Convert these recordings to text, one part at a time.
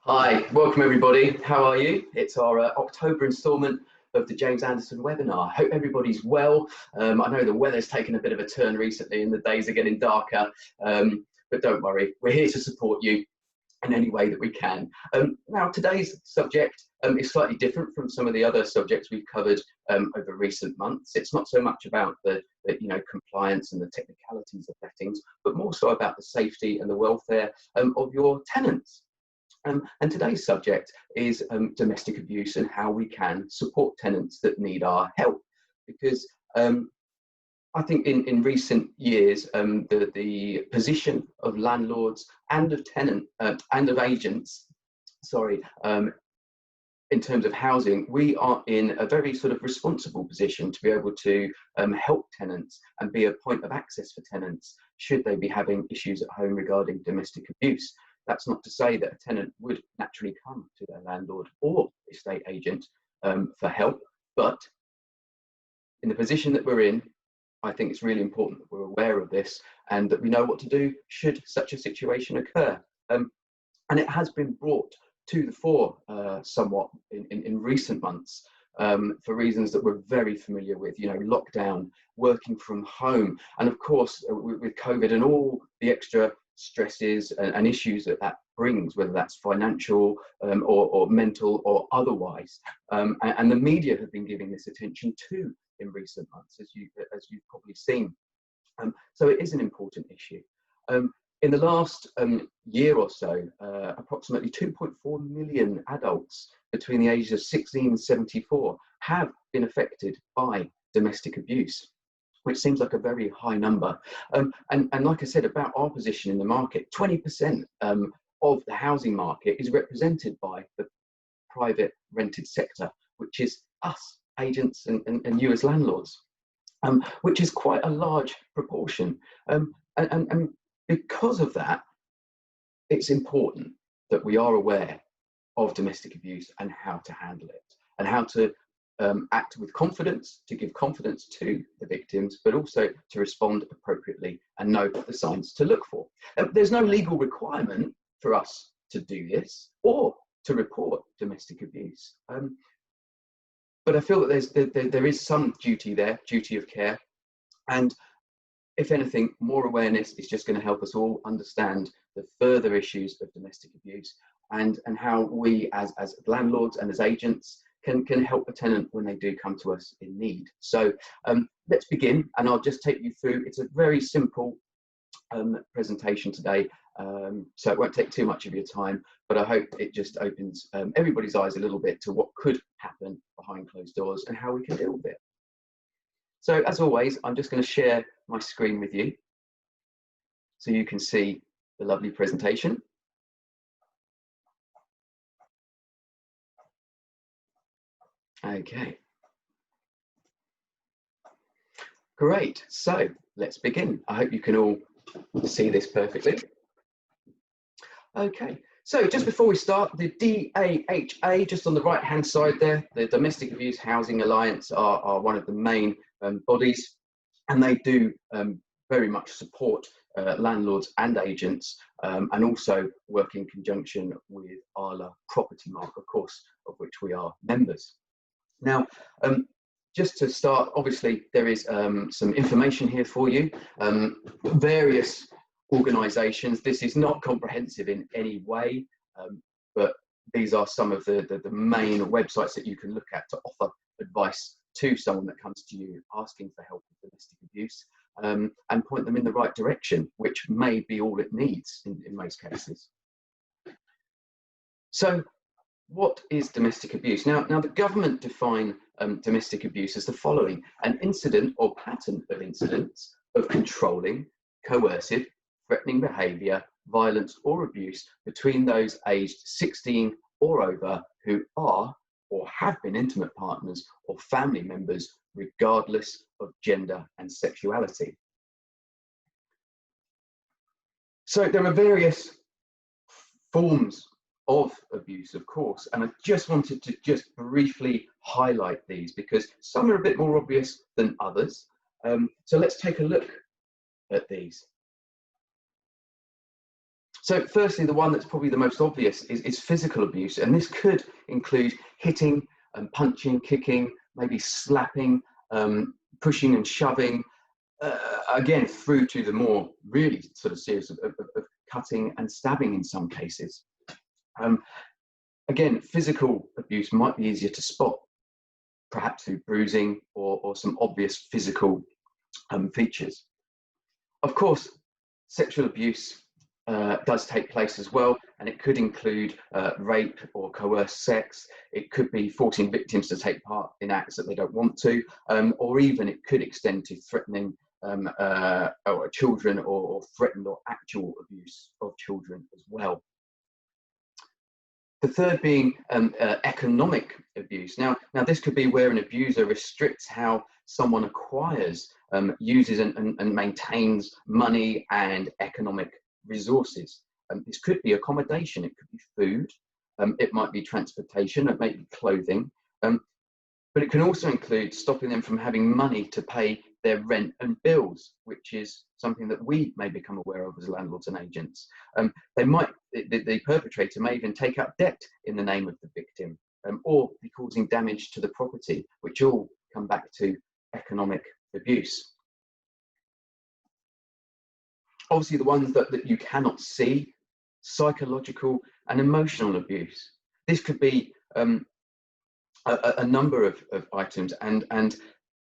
Hi, welcome everybody. How are you? It's our October instalment of the James Anderson webinar. Hope everybody's well. I know the weather's taken a bit of a turn recently and the days are getting darker, but don't worry, we're here to support you in any way that we can. Now, today's subject is slightly different from some of the other subjects we've covered over recent months. It's not so much about the compliance and the technicalities of lettings, but more so about the safety and the welfare of your tenants. And today's subject is domestic abuse and how we can support tenants that need our help. Because I think in recent years, the position of landlords and of and of agents, in terms of housing, we are in a very sort of responsible position to be able to help tenants and be a point of access for tenants should they be having issues at home regarding domestic abuse. That's not to say that a tenant would naturally come to their landlord or estate agent for help, but in the position that we're in, I think it's really important that we're aware of this and that we know what to do should such a situation occur. And it has been brought to the fore somewhat in recent months for reasons that we're very familiar with, lockdown, working from home, and of course with COVID and all the extra stresses and issues that brings, whether that's financial or mental or otherwise. And the media have been giving this attention too in recent months, as you've probably seen. So it is an important issue. In the last year or so, approximately 2.4 million adults between the ages of 16 and 74 have been affected by domestic abuse, which seems like a very high number. And like I said, about our position in the market, 20% of the housing market is represented by the private rented sector, which is us, agents and you as landlords, which is quite a large proportion. And because of that, it's important that we are aware of domestic abuse and how to handle it, and how to act with confidence, to give confidence to the victims, but also to respond appropriately and know the signs to look for. There's no legal requirement for us to do this or to report domestic abuse. But I feel that there is some duty there, duty of care. And if anything, more awareness is just going to help us all understand the further issues of domestic abuse and how we as landlords and as agents can help a tenant when they do come to us in need. So let's begin, and I'll just take you through. It's a very simple presentation today, so it won't take too much of your time, but I hope it just opens everybody's eyes a little bit to what could happen behind closed doors and how we can deal with it. So as always, I'm just going to share my screen with you so you can see the lovely presentation. Okay. Great. So let's begin. I hope you can all see this perfectly. Okay. So just before we start, the DAHA, just on the right-hand side there, the Domestic Abuse Housing Alliance are one of the main bodies, and they do very much support landlords and agents, and also work in conjunction with Arla Property Mark, of course, of which we are members. Now, just to start, obviously there is some information here for you, various organisations. This is not comprehensive in any way, but these are some of the main websites that you can look at to offer advice to someone that comes to you asking for help with domestic abuse, and point them in the right direction, which may be all it needs in most cases. So what is domestic abuse? Now the government define domestic abuse as the following: an incident or pattern of incidents of controlling, coercive, threatening behaviour, violence or abuse between those aged 16 or over who are or have been intimate partners or family members, regardless of gender and sexuality. So there are various forms of abuse, of course, and I just wanted to just briefly highlight these because some are a bit more obvious than others. So let's take a look at these. So firstly, the one that's probably the most obvious is physical abuse, and this could include hitting and punching, kicking, maybe slapping, pushing and shoving, again, through to the more really sort of serious of cutting and stabbing in some cases. Again, physical abuse might be easier to spot, perhaps through bruising or some obvious physical features. Of course, sexual abuse does take place as well, and it could include rape or coerced sex. It could be forcing victims to take part in acts that they don't want to, or even it could extend to threatening children or threatened or actual abuse of children as well. The third being economic abuse. Now this could be where an abuser restricts how someone acquires, uses and maintains money and economic resources. This could be accommodation, it could be food, it might be transportation, it might be clothing, but it can also include stopping them from having money to pay their rent and bills, which is something that we may become aware of as landlords and agents. The perpetrator may even take out debt in the name of the victim, or be causing damage to the property, which all come back to economic abuse. Obviously, the ones that you cannot see, psychological and emotional abuse. This could be a number of items, and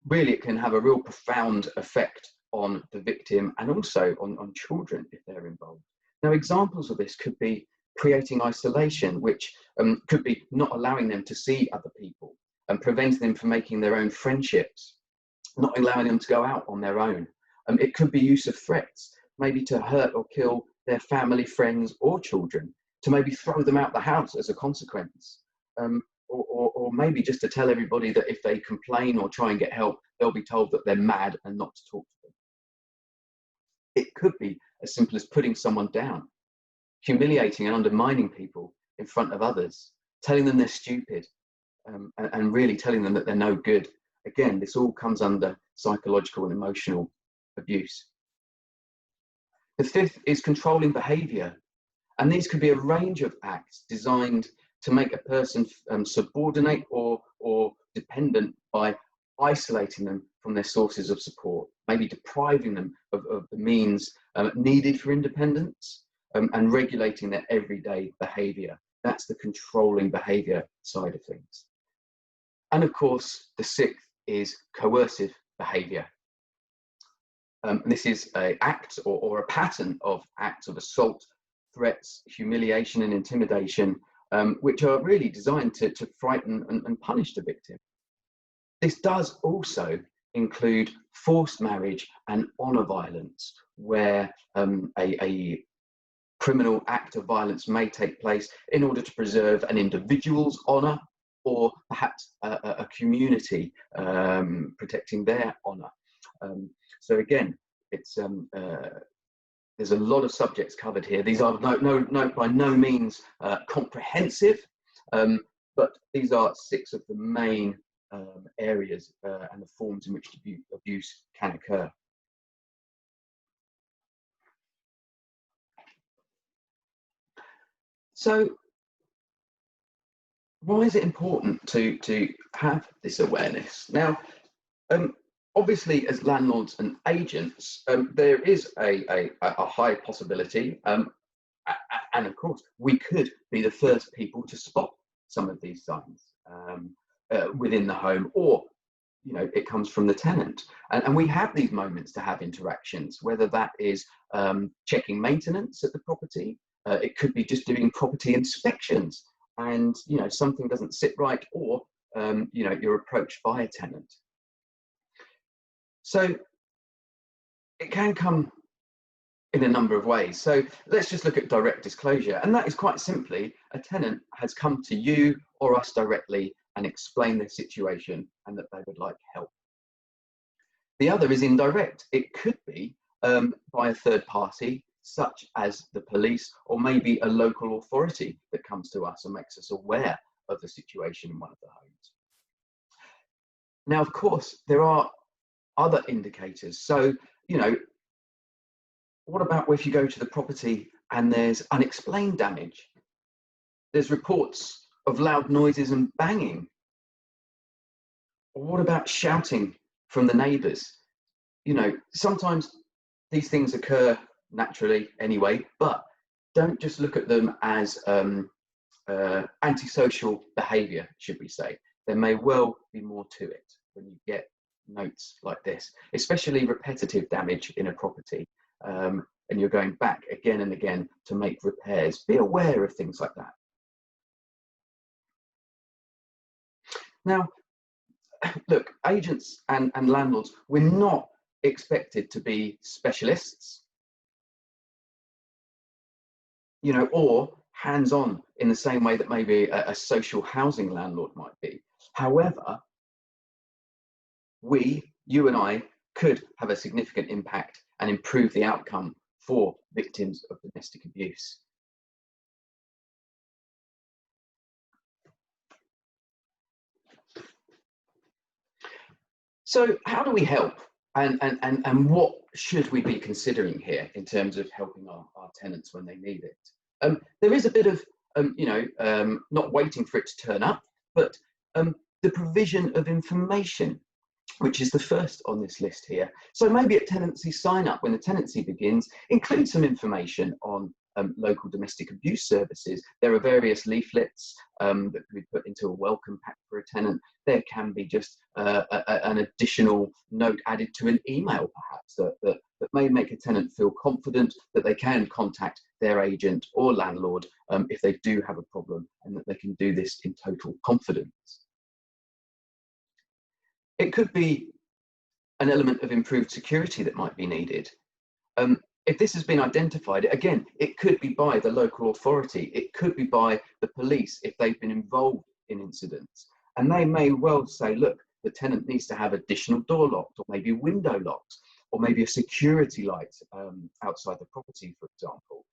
really it can have a real profound effect on the victim and also on children if they're involved. Now, examples of this could be creating isolation, which could be not allowing them to see other people and preventing them from making their own friendships, not allowing them to go out on their own. It could be use of threats, maybe to hurt or kill their family, friends or children, to maybe throw them out the house as a consequence. Or maybe just to tell everybody that if they complain or try and get help, they'll be told that they're mad and not to talk to them. It could be as simple as putting someone down, humiliating and undermining people in front of others, telling them they're stupid, and really telling them that they're no good. Again, this all comes under psychological and emotional abuse. The fifth is controlling behaviour, and these could be a range of acts designed to make a person subordinate or dependent by isolating them from their sources of support, maybe depriving them of the means needed for independence, and regulating their everyday behaviour. That's the controlling behaviour side of things. And of course, the sixth is coercive behaviour. This is an act or a pattern of acts of assault, threats, humiliation and intimidation, which are really designed to frighten and punish the victim. This does also include forced marriage and honour violence, where a criminal act of violence may take place in order to preserve an individual's honour, or perhaps a community protecting their honour. So again, it's there's a lot of subjects covered here. These are by no means comprehensive, but these are 6 of the main areas and the forms in which abuse can occur. So why is it important to have this awareness? Now, obviously, as landlords and agents, there is a high possibility, and of course, we could be the first people to spot some of these signs within the home, or it comes from the tenant. And we have these moments to have interactions, whether that is checking maintenance at the property, it could be just doing property inspections, and something doesn't sit right, or you're approached by a tenant. So it can come in a number of ways. So let's just look at direct disclosure, and that is quite simply a tenant has come to you or us directly and explained their situation and that they would like help. The other is indirect. It could be by a third party, such as the police, or maybe a local authority that comes to us and makes us aware of the situation in one of the homes. Now, of course, there are other indicators. So, what about if you go to the property and there's unexplained damage. There's reports of loud noises and banging. Or what about shouting from the neighbours? You know, sometimes these things occur naturally anyway, but don't just look at them as antisocial behaviour, should we say. There may well be more to it when you get notes like this, especially repetitive damage in a property, and you're going back again and again to make repairs. Be aware of things like that. Now, look, agents and landlords, we're not expected to be specialists, you know, or hands-on in the same way that maybe a social housing landlord might be. However, you and I, could have a significant impact and improve the outcome for victims of domestic abuse. So how do we help? And what should we be considering here in terms of helping our tenants when they need it? There is a bit of, not waiting for it to turn up, but the provision of information, which is the first on this list here. So maybe at tenancy sign up, when the tenancy begins, include some information on local domestic abuse services. There are various leaflets that can be put into a welcome pack for a tenant. There can be just an additional note added to an email, perhaps, that may make a tenant feel confident that they can contact their agent or landlord if they do have a problem, and that they can do this in total confidence. It could be an element of improved security that might be needed. If this has been identified, again, it could be by the local authority, it could be by the police if they've been involved in incidents. And they may well say, look, the tenant needs to have additional door locks, or maybe window locks, or maybe a security light outside the property, for example.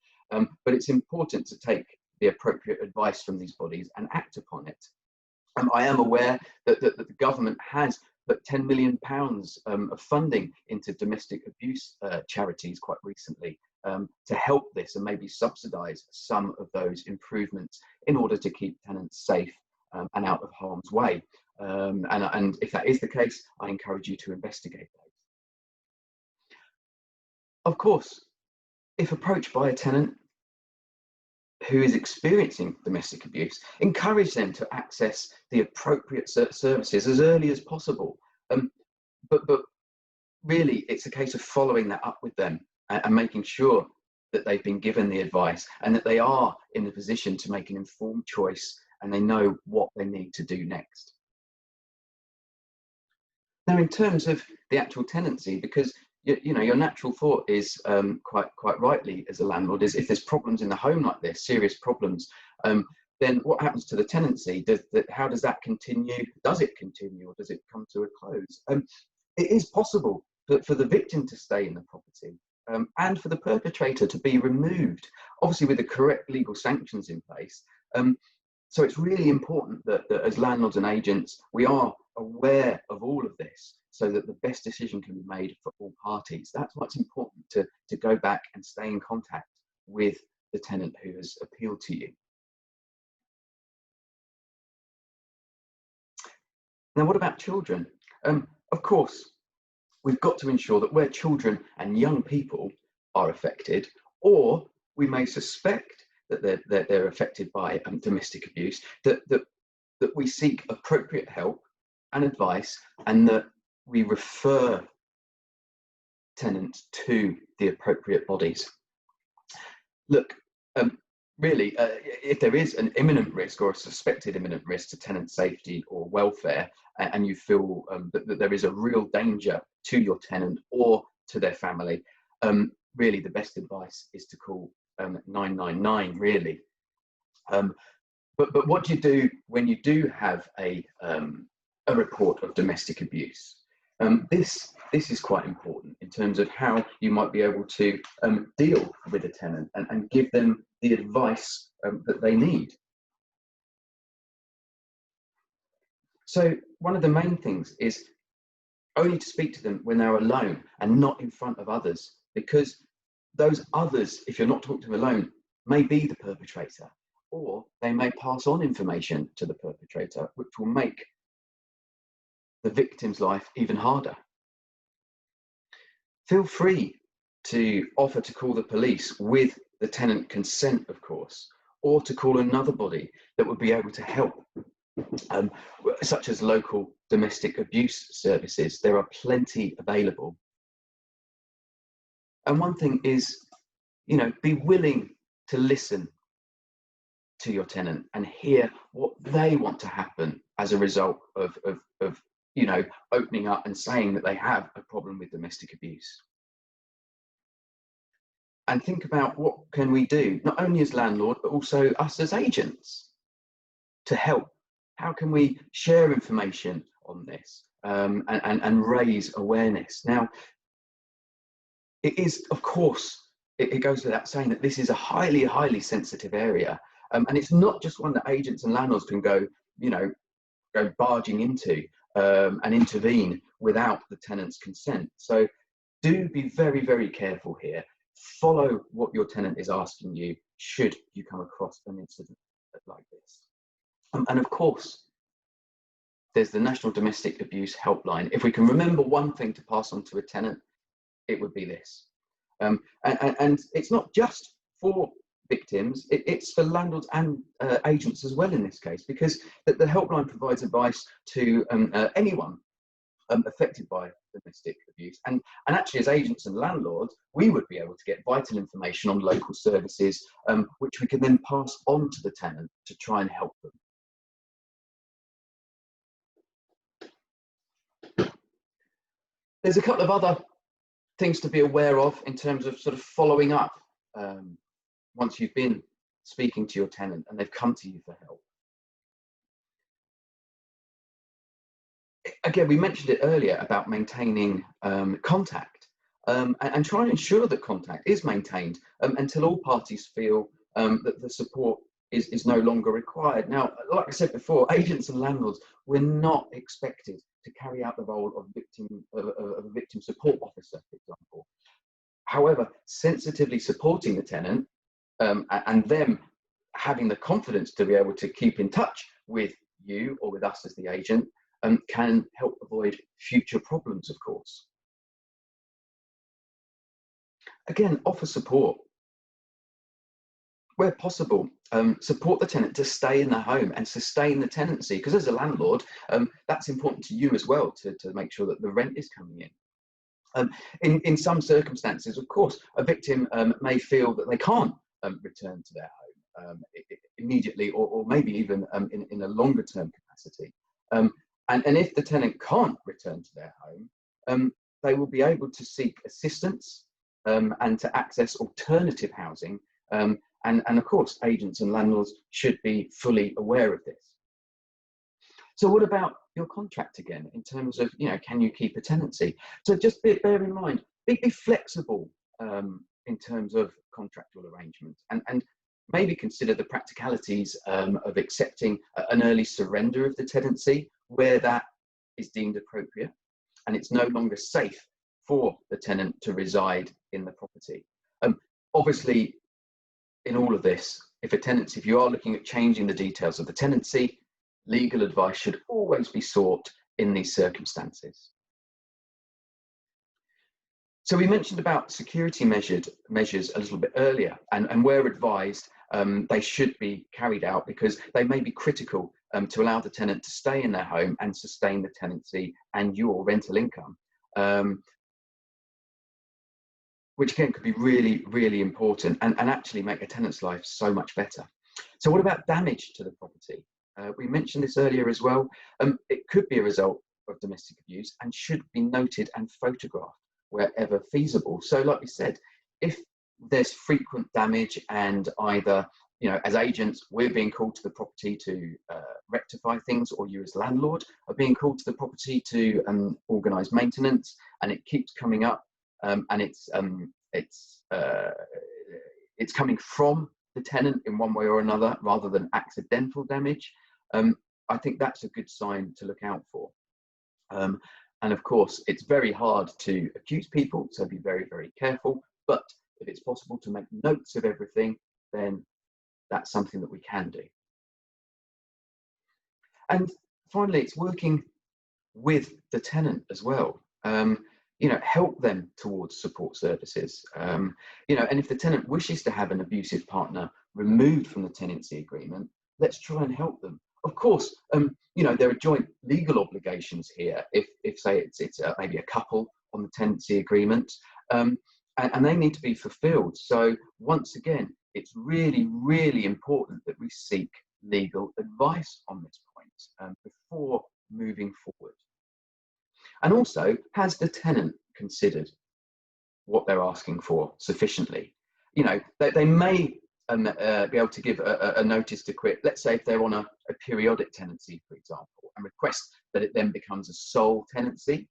But it's important to take the appropriate advice from these bodies and act upon it. I am aware that the government has put £10 million of funding into domestic abuse charities quite recently to help this and maybe subsidise some of those improvements in order to keep tenants safe and out of harm's way. And if that is the case, I encourage you to investigate those. Of course, if approached by a tenant who is experiencing domestic abuse, encourage them to access the appropriate services as early as possible. But really, it's a case of following that up with them and making sure that they've been given the advice and that they are in a position to make an informed choice and they know what they need to do next. Now, in terms of the actual tenancy, because your natural thought is quite rightly as a landlord is, if there's problems in the home like this, serious problems, then what happens to the tenancy? How does that continue? Does it continue, or does it come to a close? It is possible for the victim to stay in the property and for the perpetrator to be removed, obviously with the correct legal sanctions in place. So it's really important that as landlords and agents, we are aware of all of this so that the best decision can be made for all parties. That's why it's important to go back and stay in contact with the tenant who has appealed to you. Now, what about children? Of course, we've got to ensure that where children and young people are affected, or we may suspect that they're affected by domestic abuse, that we seek appropriate help and advice, and that we refer tenants to the appropriate bodies. Look, really, if there is an imminent risk or a suspected imminent risk to tenant safety or welfare, and you feel that there is a real danger to your tenant or to their family, really the best advice is to call 999, really. But what do you do when you do have a report of domestic abuse? This is quite important in terms of how you might be able to deal with a tenant and give them the advice that they need. So one of the main things is only to speak to them when they're alone and not in front of others, because those others, if you're not talking to them alone, may be the perpetrator, or they may pass on information to the perpetrator, which will make the victim's life even harder. Feel free to offer to call the police with the tenant consent, of course, or to call another body that would be able to help, such as local domestic abuse services. There are plenty available. And one thing is, be willing to listen to your tenant and hear what they want to happen as a result of opening up and saying that they have a problem with domestic abuse. And think about what can we do, not only as landlord, but also us as agents to help. How can we share information on this and raise awareness? Now, it is, of course, it goes without saying that this is a highly, highly sensitive area. And it's not just one that agents and landlords can go barging into and intervene without the tenant's consent. So do be very, very careful here. Follow what your tenant is asking you should you come across an incident like this. And of course, there's the National Domestic Abuse Helpline. If we can remember one thing to pass on to a tenant, it would be this. And it's not just for victims, it's for landlords and agents as well in this case, because the helpline provides advice to anyone affected by domestic abuse. And actually, as agents and landlords, we would be able to get vital information on local services, which we can then pass on to the tenant to try and help them. There's a couple of other things to be aware of in terms of sort of following up once you've been speaking to your tenant and they've come to you for help. Again, we mentioned it earlier about maintaining contact and try and ensure that contact is maintained until all parties feel that the support is no longer required. Now, like I said before, agents and landlords, we're not expected to carry out the role of a victim support officer, for example. However, sensitively supporting the tenant and them having the confidence to be able to keep in touch with you or with us as the agent can help avoid future problems, of course. Again, offer support. Where possible, support the tenant to stay in the home and sustain the tenancy, because as a landlord, that's important to you as well, to make sure that the rent is coming in. In some circumstances, of course, a victim may feel that they can't return to their home immediately, or maybe even in a longer term capacity. And if the tenant can't return to their home, they will be able to seek assistance and to access alternative housing. And of course, agents and landlords should be fully aware of this. So what about your contract again, in terms of, can you keep a tenancy? So just bear in mind, be flexible in terms of contractual arrangements, and maybe consider the practicalities of accepting an early surrender of the tenancy where that is deemed appropriate and it's no longer safe for the tenant to reside in the property. Obviously, in all of this, if you are looking at changing the details of the tenancy, legal advice should always be sought in these circumstances. So we mentioned about security measures a little bit earlier, and where advised, they should be carried out because they may be critical to allow the tenant to stay in their home and sustain the tenancy and your rental income, which again could be really, really important and actually make a tenant's life so much better. So what about damage to the property? We mentioned this earlier as well. It could be a result of domestic abuse and should be noted and photographed wherever feasible. So like we said, if there's frequent damage and either, as agents, we're being called to the property to rectify things, or you as landlord are being called to the property to organise maintenance, and it keeps coming up, and it's coming from the tenant in one way or another rather than accidental damage, I think that's a good sign to look out for. And of course, it's very hard to accuse people, so be very, very careful. But if it's possible to make notes of everything, then that's something that we can do. And finally, it's working with the tenant as well. Help them towards support services. And if the tenant wishes to have an abusive partner removed from the tenancy agreement, let's try and help them. Of course, there are joint legal obligations here. If say it's maybe a couple on the tenancy agreement, and they need to be fulfilled. So once again, it's really, really important that we seek legal advice on this point before moving forward. And also, has the tenant considered what they're asking for sufficiently? They may be able to give a notice to quit, let's say if they're on a periodic tenancy, for example, and request that it then becomes a sole tenancy.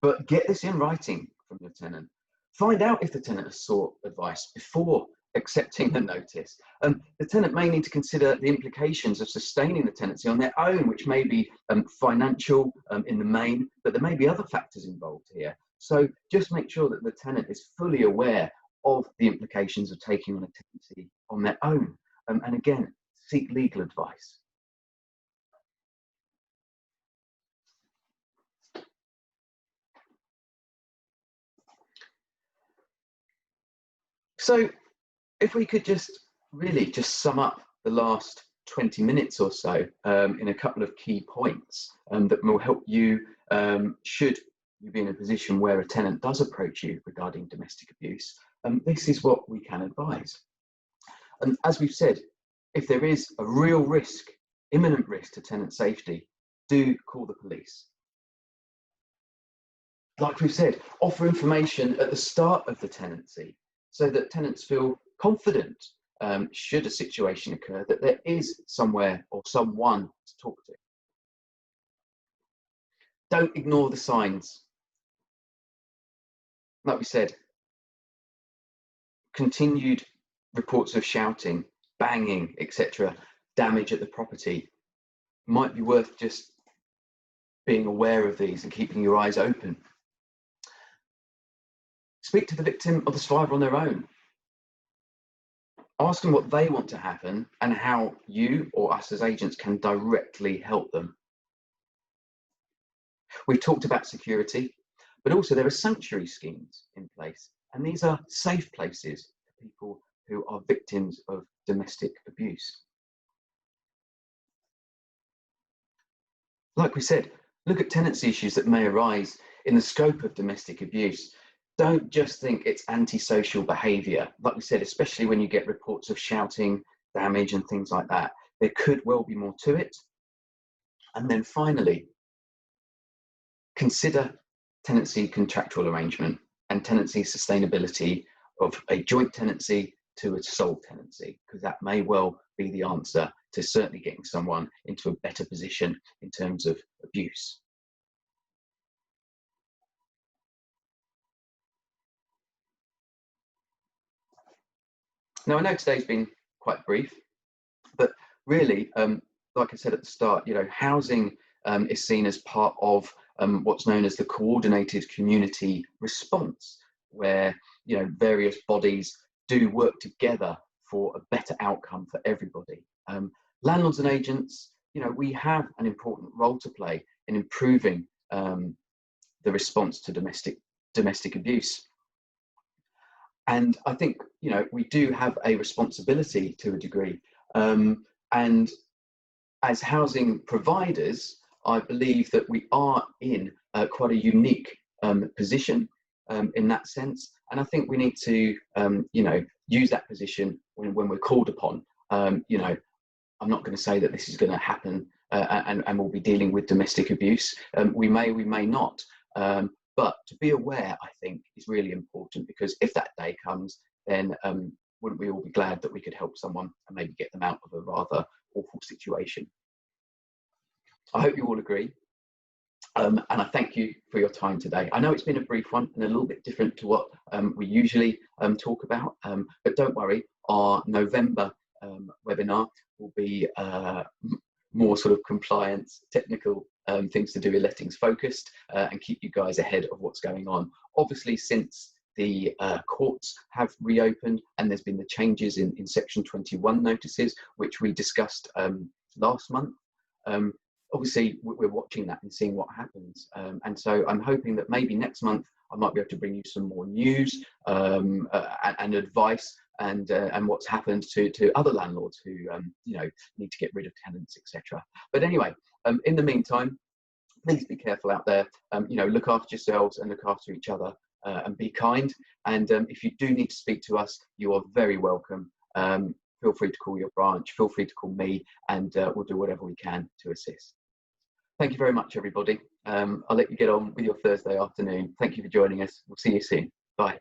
But get this in writing from your tenant. Find out if the tenant has sought advice before accepting the notice. The tenant may need to consider the implications of sustaining the tenancy on their own, which may be financial in the main, but there may be other factors involved here. So just make sure that the tenant is fully aware of the implications of taking on a tenancy on their own. And again, seek legal advice. So if we could just sum up the last 20 minutes or so in a couple of key points that will help you should you be in a position where a tenant does approach you regarding domestic abuse, this is what we can advise. And as we've said, if there is a real risk, imminent risk to tenant safety, do call the police. Like we've said, offer information at the start of the tenancy so that tenants feel confident should a situation occur that there is somewhere or someone to talk to. Don't ignore the signs. Like we said, continued reports of shouting, banging, etc., damage at the property might be worth just being aware of these and keeping your eyes open. Speak to the victim or the survivor on their own. Ask them what they want to happen and how you or us as agents can directly help them. We've talked about security, but also there are sanctuary schemes in place, and these are safe places for people who are victims of domestic abuse. Like we said, look at tenancy issues that may arise in the scope of domestic abuse. Don't just think it's antisocial behaviour. Like we said, especially when you get reports of shouting, damage and things like that, there could well be more to it. And then finally, consider tenancy contractual arrangement and tenancy sustainability of a joint tenancy to a sole tenancy, because that may well be the answer to certainly getting someone into a better position in terms of abuse. Now, I know today's been quite brief, but really, like I said at the start, housing is seen as part of what's known as the coordinated community response, where various bodies do work together for a better outcome for everybody. Landlords and agents, we have an important role to play in improving the response to domestic abuse. And I think, we do have a responsibility to a degree. And as housing providers, I believe that we are in quite a unique position in that sense. And I think we need to, use that position when we're called upon. I'm not going to say that this is going to happen and we'll be dealing with domestic abuse. We may not. But to be aware, I think, is really important, because if that day comes, then wouldn't we all be glad that we could help someone and maybe get them out of a rather awful situation? I hope you all agree. And I thank you for your time today. I know it's been a brief one and a little bit different to what we usually talk about, but don't worry, our November webinar will be more sort of compliance, technical things to do with lettings focused, and keep you guys ahead of what's going on. Obviously, since the courts have reopened, and there's been the changes in Section 21 notices, which we discussed last month. Obviously, we're watching that and seeing what happens. And so I'm hoping that maybe next month I might be able to bring you some more news and advice and what's happened to other landlords who need to get rid of tenants, etc. But anyway, in the meantime, please be careful out there. Look after yourselves and look after each other, and be kind. And if you do need to speak to us, you are very welcome. Feel free to call your branch, feel free to call me, and we'll do whatever we can to assist. Thank you very much, everybody. I'll let you get on with your Thursday afternoon. Thank you for joining us. We'll see you soon. Bye.